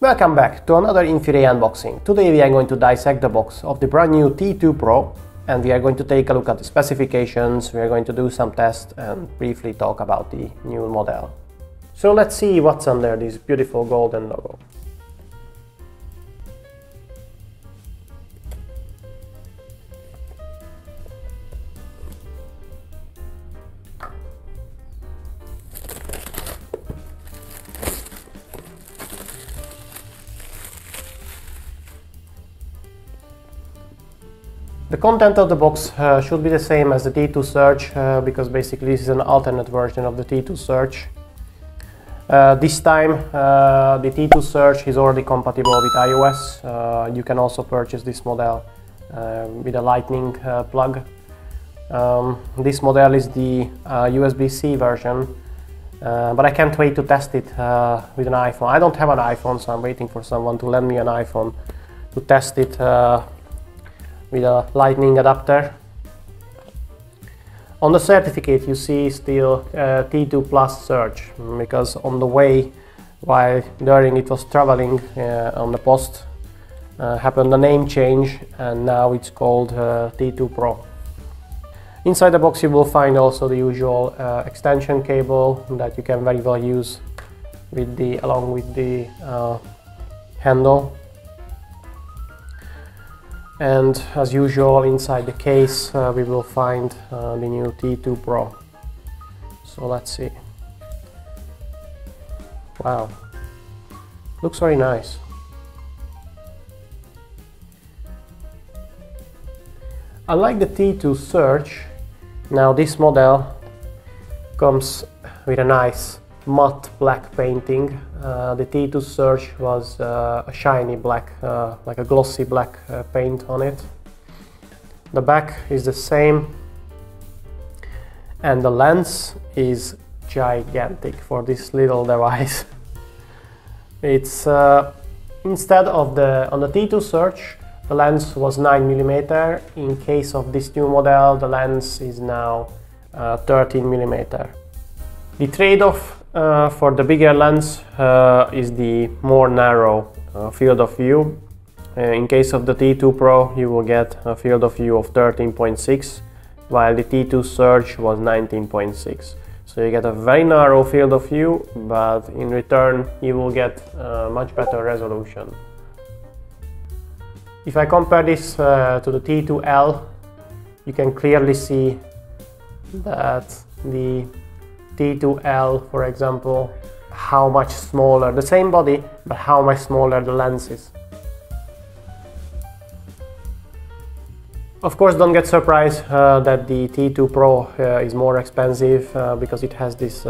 Welcome back to another InfiRay unboxing. Today we are going to dissect the box of the brand new T2 Pro and we are going to take a look at the specifications, we are going to do some tests and briefly talk about the new model. So let's see what's under this beautiful golden logo. The content of the box should be the same as the T2 Surge because basically this is an alternate version of the T2 Surge. This time the T2 Surge is already compatible with iOS. You can also purchase this model with a lightning plug. This model is the USB-C version, but I can't wait to test it with an iPhone. I don't have an iPhone, so I'm waiting for someone to lend me an iPhone to test it with a lightning adapter. On the certificate you see still T2 Plus Surge, because on the way, while during it was traveling on the post, happened a name change and now it's called T2 Pro. Inside the box you will find also the usual extension cable that you can very well use with along with the handle. And as usual, inside the case we will find the new T2 Pro. So let's see. Wow, looks very nice. Unlike the T2 Surge, now this model comes with a nice matte black painting. The T2 Surge was a shiny black, like a glossy black paint on it. The back is the same and the lens is gigantic for this little device. It's instead of on the T2 Surge the lens was 9mm. In case of this new model the lens is now 13mm. The trade-off for the bigger lens is the more narrow field of view. In case of the T2 Pro you will get a field of view of 13.6, while the T2 Surge was 19.6. So you get a very narrow field of view, but in return you will get much better resolution. If I compare this to the T2L, you can clearly see that the T2L, for example, how much smaller, the same body, but how much smaller the lens is. Of course, don't get surprised that the T2 Pro is more expensive because it has this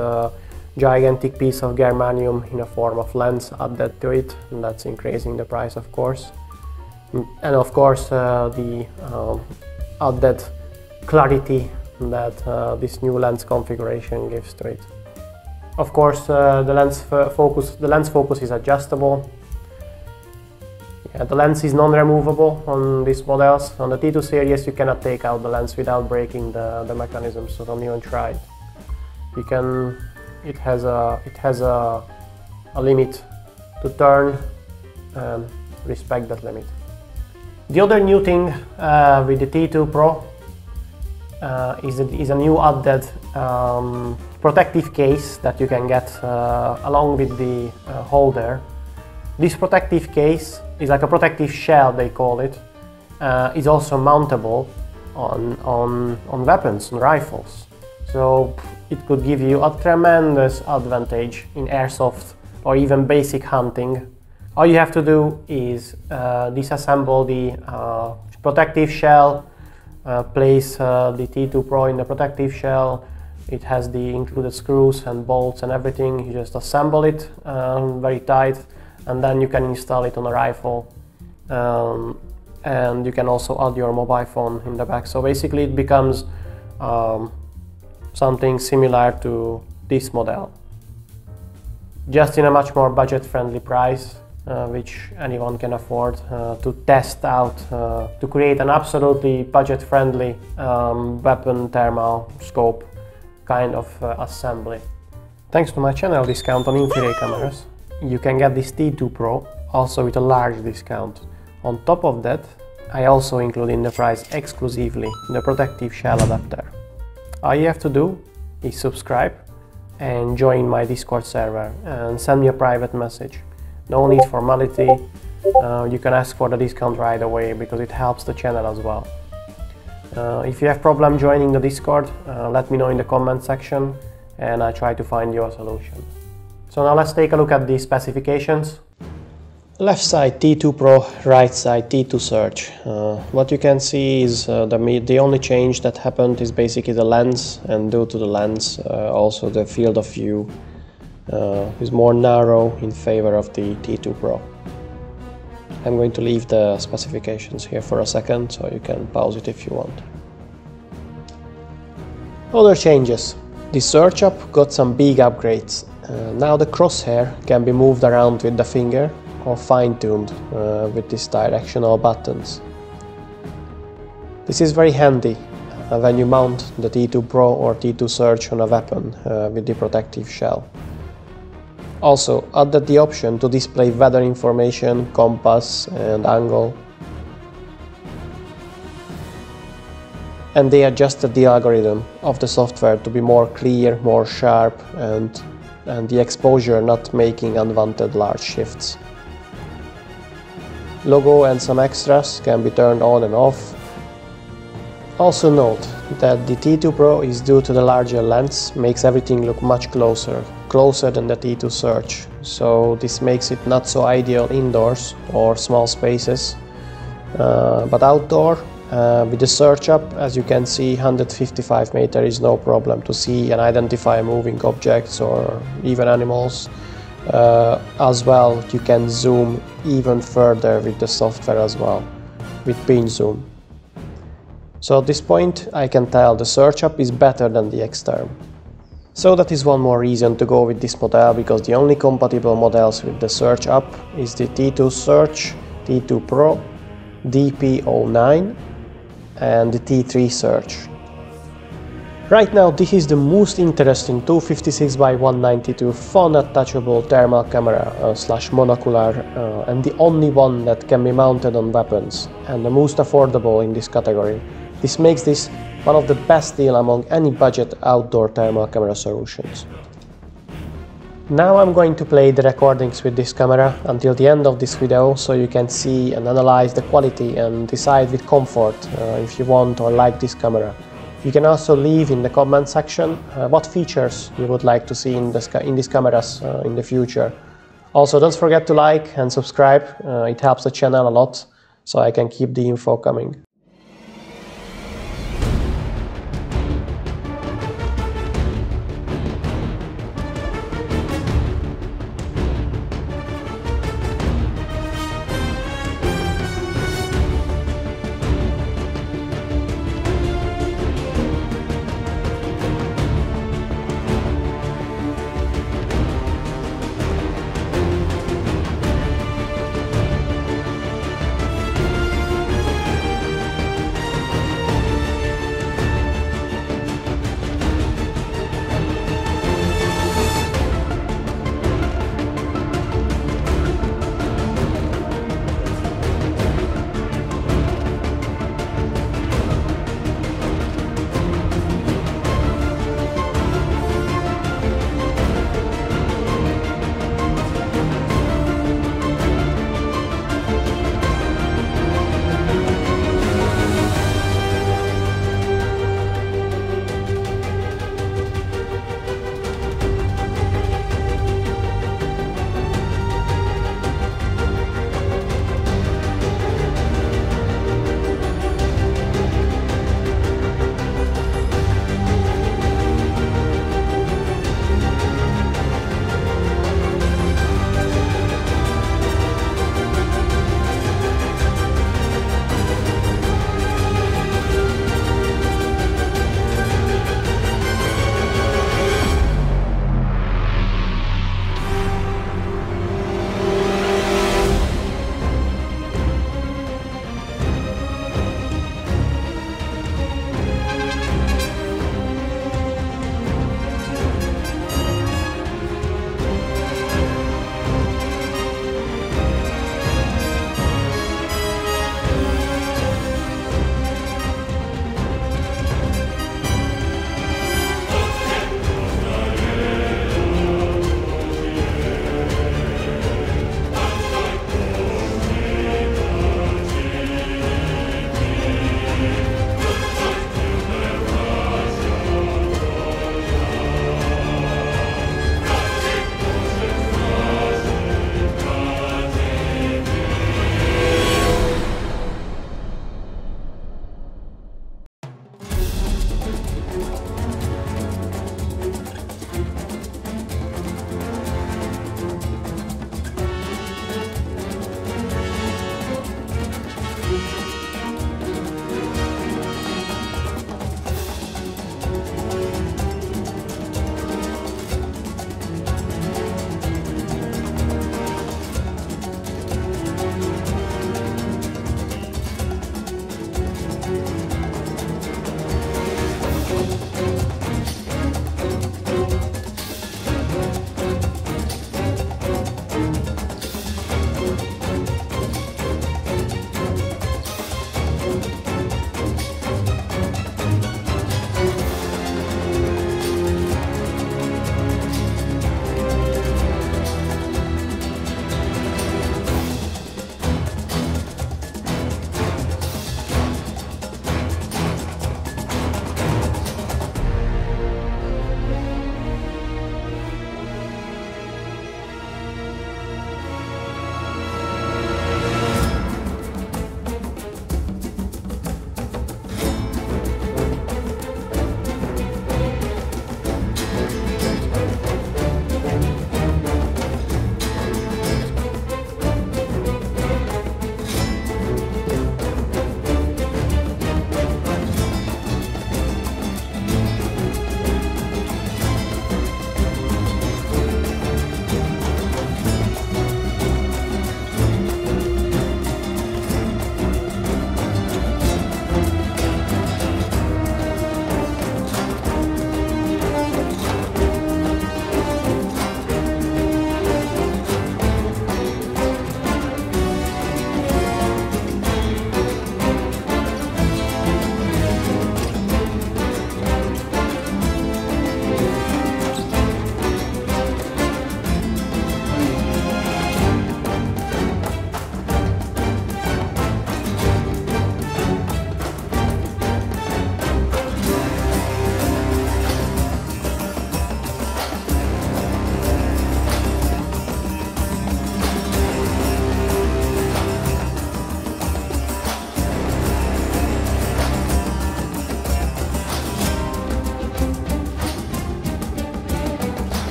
gigantic piece of germanium in a form of lens added to it, and that's increasing the price, of course. And of course, the added clarity that this new lens configuration gives to it. Of course, the lens focus is adjustable. Yeah, the lens is non-removable on these models. On the T2 series you cannot take out the lens without breaking the mechanism, so don't even try it. You can. It has a limit to turn, and respect that limit. The other new thing with the T2 Pro is a new added protective case that you can get along with the holder. This protective case is like a protective shell, they call it. Is also mountable on weapons and rifles. So it could give you a tremendous advantage in airsoft or even basic hunting. All you have to do is disassemble the protective shell, place the T2 Pro in the protective shell. It has the included screws and bolts and everything. You just assemble it very tight, and then you can install it on a rifle. And you can also add your mobile phone in the back. So basically it becomes something similar to this model, just in a much more budget-friendly price. Which anyone can afford to test out, to create an absolutely budget-friendly weapon thermal scope kind of assembly. Thanks to my channel discount on InfiRay cameras, you can get this T2 Pro also with a large discount. On top of that, I also include in the price exclusively the protective shell adapter. All you have to do is subscribe and join my Discord server and send me a private message. No need formality, you can ask for the discount right away because it helps the channel as well. If you have problem joining the Discord, let me know in the comment section and I try to find you a solution. So now let's take a look at the specifications. Left side T2 Pro, right side T2 Surge. What you can see is the only change that happened is basically the lens, and due to the lens also the field of view is more narrow in favor of the T2 Pro. I'm going to leave the specifications here for a second so you can pause it if you want. Other changes. The Surge Up got some big upgrades. Now the crosshair can be moved around with the finger or fine-tuned with these directional buttons. This is very handy when you mount the T2 Pro or T2 Surge on a weapon with the protective shell. Also added the option to display weather information, compass and angle. And they adjusted the algorithm of the software to be more clear, more sharp, and the exposure not making unwanted large shifts. Logo and some extras can be turned on and off. Also note that the T2 Pro is due to the larger lens, makes everything look much closer than the T2 Surge. So this makes it not so ideal indoors or small spaces. But outdoor, with the Surge Up, as you can see, 155 meters is no problem to see and identify moving objects or even animals. As well, you can zoom even further with the software as well, with pinch zoom. So at this point I can tell the Surge Up is better than the X-Term. So that is one more reason to go with this model, because the only compatible models with the Surge Up is the T2 Surge, T2 Pro, DP09 and the T3 Surge. Right now this is the most interesting 256x192 phone attachable thermal camera slash monocular and the only one that can be mounted on weapons and the most affordable in this category. This makes this one of the best deal among any budget outdoor thermal camera solutions. Now I'm going to play the recordings with this camera until the end of this video so you can see and analyze the quality and decide with comfort if you want or like this camera. You can also leave in the comment section what features you would like to see in these cameras in the future. Also, don't forget to like and subscribe, it helps the channel a lot so I can keep the info coming.